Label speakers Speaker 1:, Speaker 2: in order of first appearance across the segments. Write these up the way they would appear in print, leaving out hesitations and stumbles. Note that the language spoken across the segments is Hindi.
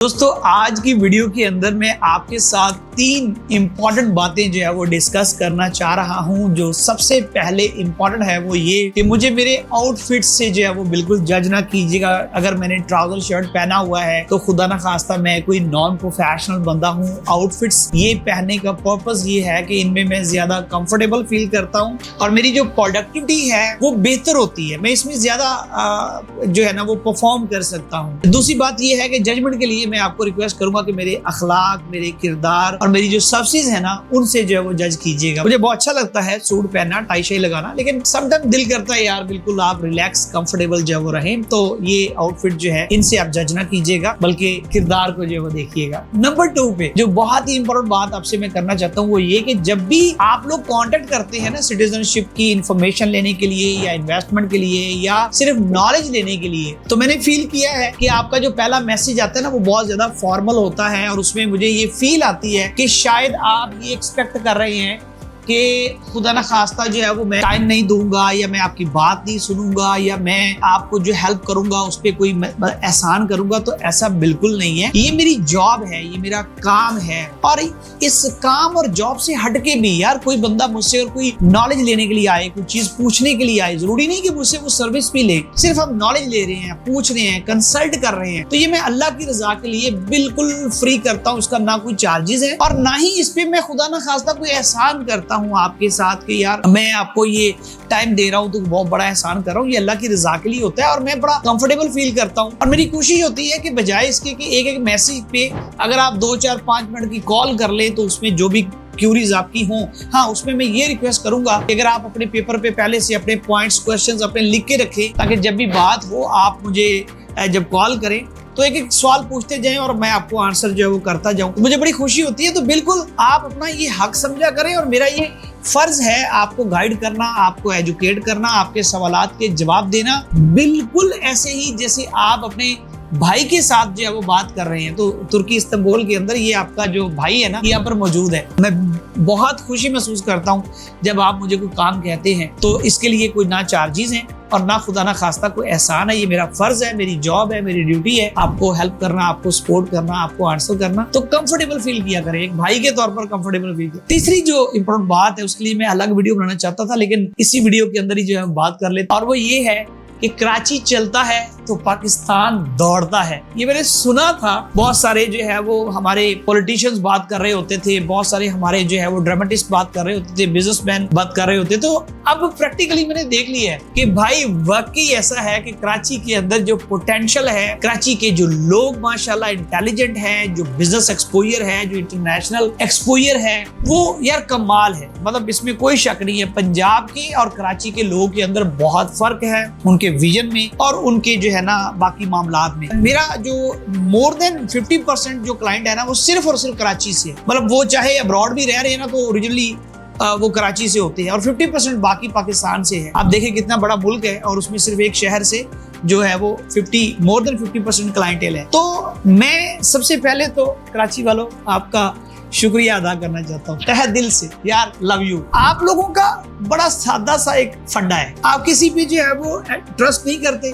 Speaker 1: दोस्तों आज की वीडियो के अंदर मैं आपके साथ 3 इम्पॉर्टेंट बातें जो है वो डिस्कस करना चाह रहा हूं। जो सबसे पहले इम्पॉर्टेंट है वो ये कि मुझे मेरे आउटफिट से जो है वो बिल्कुल जज ना कीजिएगा। अगर मैंने ट्राउजर शर्ट पहना हुआ है तो खुदा ना खास्ता मैं कोई नॉन प्रोफेशनल बंदा हूं। आउटफिट्स ये पहनने का पर्पस ये है कि इनमें मैं ज्यादा कंफर्टेबल फील करता हूं और मेरी जो प्रोडक्टिविटी है वो बेहतर होती है। मैं इसमें ज्यादा जो है ना वो परफॉर्म कर सकता हूँ। दूसरी बात ये है कि जजमेंट के लिए मैं आपको रिक्वेस्ट करूंगा कि मेरे अखलाक, मेरे किरदार और मेरी जो सर्विसेज है ना उनसे जो है वो जज कीजिएगा। मुझे बहुत अच्छा लगता है सूट पहनना, टाई शाई लगाना, लेकिन समटाइम दिल करता है यार बिल्कुल आप रिलैक्स कंफर्टेबल जो है वो रहें। तो ये आउटफिट जो है इनसे आप जज ना कीजिएगा बल्कि किरदार को जो है वो देखिएगा। नंबर 2 पे जो बहुत ही इंपॉर्टेंट बात आपसे मैं करना चाहता हूँ वो ये कि जब भी आप लोग कॉन्टेक्ट करते हैं ना सिटीजनशिप की इंफॉर्मेशन लेने के लिए या इन्वेस्टमेंट के लिए या सिर्फ नॉलेज लेने के लिए, तो मैंने फील किया है कि आपका जो पहला मैसेज आता है ना वो बहुत ज्यादा फॉर्मल होता है और उसमें मुझे ये फील आती है कि शायद आप ये एक्सपेक्ट कर रहे हैं कि खुदा ना खास्ता जो है वो मैं टाइम नहीं दूंगा या मैं आपकी बात नहीं सुनूंगा या मैं आपको जो हेल्प करूंगा उस पर कोई एहसान करूंगा। तो ऐसा बिल्कुल नहीं है। ये मेरी जॉब है, ये मेरा काम है और इस काम और जॉब से हटके भी यार कोई बंदा मुझसे अगर कोई नॉलेज लेने के लिए आए, कोई चीज पूछने के लिए आए, जरूरी नहीं कि मुझसे वो सर्विस भी ले, सिर्फ हम नॉलेज ले रहे हैं, पूछ रहे हैं, कंसल्ट कर रहे हैं, तो ये मैं अल्लाह की रजा के लिए बिल्कुल फ्री करता हूँ। उसका ना कोई चार्जेस है और ना ही इस पे मैं खुदा ना खास्ता कोई एहसान करता हूँ आपके साथ कि यार मैं आपको ये टाइम दे रहा हूँ तो बहुत बड़ा एहसान कर रहा हूँ। ये अल्लाह की रजा के लिए होता है और मैं बड़ा कंफर्टेबल फील करता हूँ। और मेरी कोशिश होती है कि बजाय इसके कि एक एक मैसेज पे अगर आप 2, 4, 5 मिनट की कॉल कर ले तो उसमें जो भी क्यूरीज आपकी हों, हाँ उसमें मैं ये रिक्वेस्ट करूंगा कि अगर आप अपने पेपर पे पहले से अपने पॉइंट्स, क्वेश्चंस अपने लिख के रखें ताकि जब भी बात हो आप मुझे जब कॉल करें तो एक एक सवाल पूछते जाएं और मैं आपको आंसर जो है वो करता जाऊं। मुझे बड़ी खुशी होती है। तो बिल्कुल आप अपना ये हक समझा करें और मेरा ये फर्ज है आपको गाइड करना, आपको एजुकेट करना, आपके सवालात के जवाब देना बिल्कुल ऐसे ही जैसे आप अपने भाई के साथ जो है वो बात कर रहे हैं। तो तुर्की इस्तांबुल के अंदर ये आपका जो भाई है ना यहाँ पर मौजूद है। मैं बहुत खुशी महसूस करता हूँ जब आप मुझे कोई काम कहते हैं। तो इसके लिए कोई ना चार्जेस हैं और ना खुदा ना खास्ता कोई एहसान है। ये मेरा फर्ज है, मेरी जॉब है, मेरी ड्यूटी है आपको हेल्प करना, आपको सपोर्ट करना, आपको आंसर करना। तो कंफर्टेबल फील किया करें, एक भाई के तौर पर कंफर्टेबल फील किया। तीसरी जो इंपॉर्टेंट बात है उसके लिए मैं अलग वीडियो बनाना चाहता था लेकिन इसी वीडियो के अंदर ही जो है हम बात कर लेते हैं और वो ये है कि कराची चलता है तो पाकिस्तान दौड़ता है। ये मैंने सुना था, बहुत सारे जो है वो हमारे पॉलिटिशियंस बात कर रहे होते थे, बहुत सारे हमारे जो है वो ड्रामेटिस्ट बात कर रहे होते थे, बिजनेसमैन बात कर रहे होते। तो अब प्रैक्टिकली मैंने देख लिया है कि भाई वाकई ऐसा है कि कराची के अंदर जो पोटेंशियल है, कराची के जो लोग माशाल्लाह इंटेलिजेंट हैं, जो बिजनेस एक्सपोजर है, जो इंटरनेशनल एक्सपोजर है, वो यार कमाल है। मतलब इसमें कोई शक नहीं है। पंजाब के और कराची के लोगों के अंदर बहुत फर्क है उनके विजन में और उनके जो है ना बाकी मामलात में। मेरा जो मोर देन 50% जो क्लाइंट है ना वो सिर्फ और सिर्फ कराची से है। मतलब वो चाहे अब्रॉड भी रह रहे हैं ना तो ओरिजिनली वो कराची से होते हैं और 50% बाकी पाकिस्तान से है। आप देखें कितना बड़ा मुल्क है और उसमें सिर्फ एक शहर से जो है वो मोर देन 50% क्लाइंटेल है। तो मैं सबसे पहले तो कराची वालों आपका शुक्रिया अदा करना चाहता हूँ तहे दिल से। यार लव यू। आप लोगों का बड़ा सादा सा एक फंडा है, आप किसी पे जो है वो ट्रस्ट नहीं करते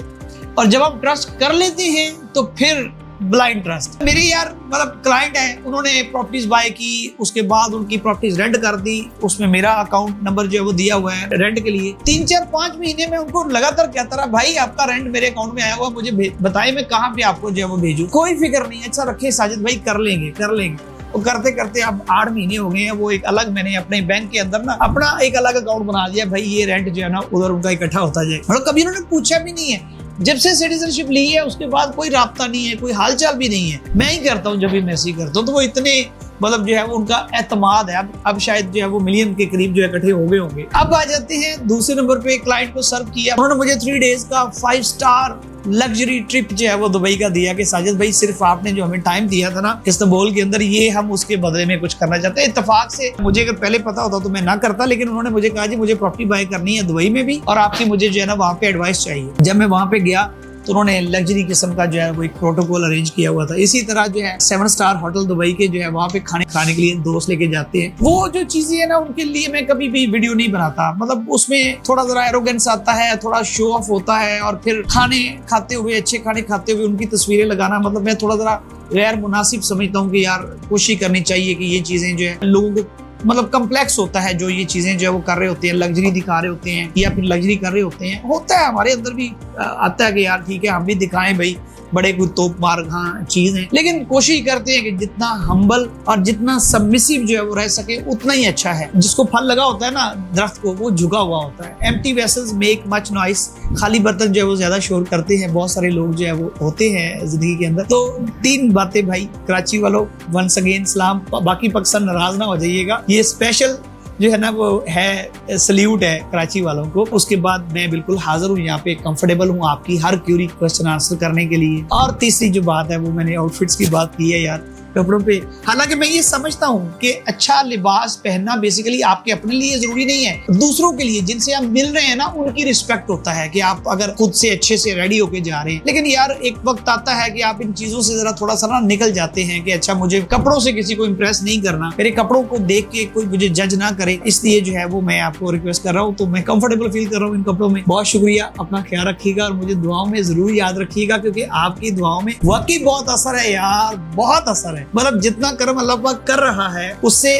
Speaker 1: और जब आप ट्रस्ट कर लेते हैं तो फिर ब्लाइंड ट्रस्ट। मेरे यार मतलब क्लाइंट है, उन्होंने प्रॉपर्टीज बाय की, उसके बाद उनकी प्रॉपर्टीज रेंट कर दी, उसमें मेरा अकाउंट नंबर जो है वो दिया हुआ है रेंट के लिए। 3, 4, 5 महीने में उनको लगातार कहता रहा भाई आपका रेंट मेरे अकाउंट में आया हुआ, मुझे बताइए मैं कहाँ पे आपको जो है वो भेजूं। कोई फिक्र नहीं, अच्छा रखे साजिद भाई, कर लेंगे। वो करते करते अब 8 महीने हो गए हैं। वो एक अलग मैंने अपने बैंक के अंदर ना अपना एक अलग अकाउंट बना दिया। भाई ये रेंट जो है ना उधर उनका इकट्ठा होता जाए। मतलब कभी उन्होंने पूछा भी नहीं है। जब से सिटीजनशिप ली है उसके बाद कोई राब्ता नहीं है, कोई हालचाल भी नहीं है। मैं ही करता हूँ जब भी मैं ऐसे ही करता हूँ। तो वो इतने मतलब जो है वो उनका एतमाद है। अब शायद जो है वो मिलियन के करीब जो इकट्ठे हो गए होंगे। अब आ जाते हैं दूसरे नंबर पे, क्लाइंट को सर्व किया। उन्होंने मुझे 3 डेज का 5 स्टार लग्जरी ट्रिप जो है वो दुबई का दिया कि साजिद भाई सिर्फ आपने जो हमें टाइम दिया था ना इस्तांबुल के अंदर, ये हम उसके बदले में कुछ करना चाहते हैं। इत्तेफाक से मुझे अगर पहले पता होता तो मैं ना करता, लेकिन उन्होंने मुझे कहा जी मुझे प्रॉपर्टी बाय करनी है दुबई में भी और आपकी मुझे जो है ना वहाँ पे एडवाइस चाहिए। जब मैं वहाँ पे गया तो उन्होंने लग्जरी किस्म का जो है वो एक प्रोटोकॉल अरेंज किया हुआ था। इसी तरह जो है 7 स्टार होटल दुबई के जो है वहाँ पे खाने के लिए दोस्त लेके जाते हैं। वो जो चीजें है ना उनके लिए मैं कभी भी वीडियो नहीं बनाता। मतलब उसमें थोड़ा जरा एरोगेंस आता है, थोड़ा शो ऑफ होता है और फिर खाने खाते हुए, अच्छे खाने खाते हुए उनकी तस्वीरें लगाना, मतलब मैं थोड़ा जरा गैर मुनासिब समझता हूँ कि यार कोशिश करनी चाहिए कि ये चीजें जो है लोगों को मतलब कम्प्लेक्स होता है, जो ये चीजें जो है वो कर रहे होते हैं, लग्जरी दिखा रहे होते हैं या फिर लग्जरी कर रहे होते हैं। होता है हमारे अंदर भी आता है कि यार ठीक है हम भी दिखाएं भाई, बड़े कोई तोप मार हाँ चीज है, लेकिन कोशिश करते हैं कि जितना हम्बल और जितना सबमिसिव जो है वो रह सके उतना ही अच्छा है। जिसको फल लगा होता है ना दरख्त को, वो झुका हुआ होता है। Empty vessels make much noise, खाली बर्तन जो है वो ज्यादा शोर करते हैं। बहुत सारे लोग जो है वो होते हैं जिंदगी के अंदर। तो 3 बातें भाई कराची वालों, वंस अगेन सलाम, बाकी पाकिस्तान नाराज ना हो जाइएगा, ये स्पेशल जो है ना वो है सल्यूट है कराची वालों को। उसके बाद मैं बिल्कुल हाजिर हूँ यहाँ पे, कंफर्टेबल हूँ आपकी हर क्यूरी क्वेश्चन आंसर करने के लिए। और तीसरी जो बात है वो मैंने आउटफिट्स की बात की है यार, कपड़ों पे। हालांकि मैं ये समझता हूँ कि अच्छा लिबास पहनना बेसिकली आपके अपने लिए जरूरी नहीं है, दूसरों के लिए जिनसे आप मिल रहे हैं ना उनकी रिस्पेक्ट होता है कि आप अगर खुद से अच्छे से रेडी होके जा रहे हैं। लेकिन यार एक वक्त आता है कि आप इन चीजों से जरा थोड़ा सा ना निकल जाते हैं कि अच्छा मुझे कपड़ों से किसी को इम्प्रेस नहीं करना, मेरे कपड़ों को देख के कोई मुझे जज ना करे। इसलिए जो है वो मैं आपको रिक्वेस्ट कर रहा हूँ, तो मैं कंफर्टेबल फील कर रहा हूँ इन कपड़ों में। बहुत शुक्रिया, अपना ख्याल रखिएगा और मुझे दुआओं में जरूर याद रखिएगा, क्योंकि आपकी दुआओं में वाकई बहुत असर है यार, बहुत असर है। मतलब जितना कर्म अल्लाह पाक कर रहा है उससे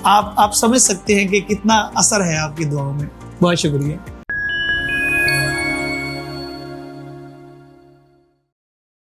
Speaker 1: आप समझ सकते हैं कि कितना असर है आपकी दुआओं में। बहुत शुक्रिया।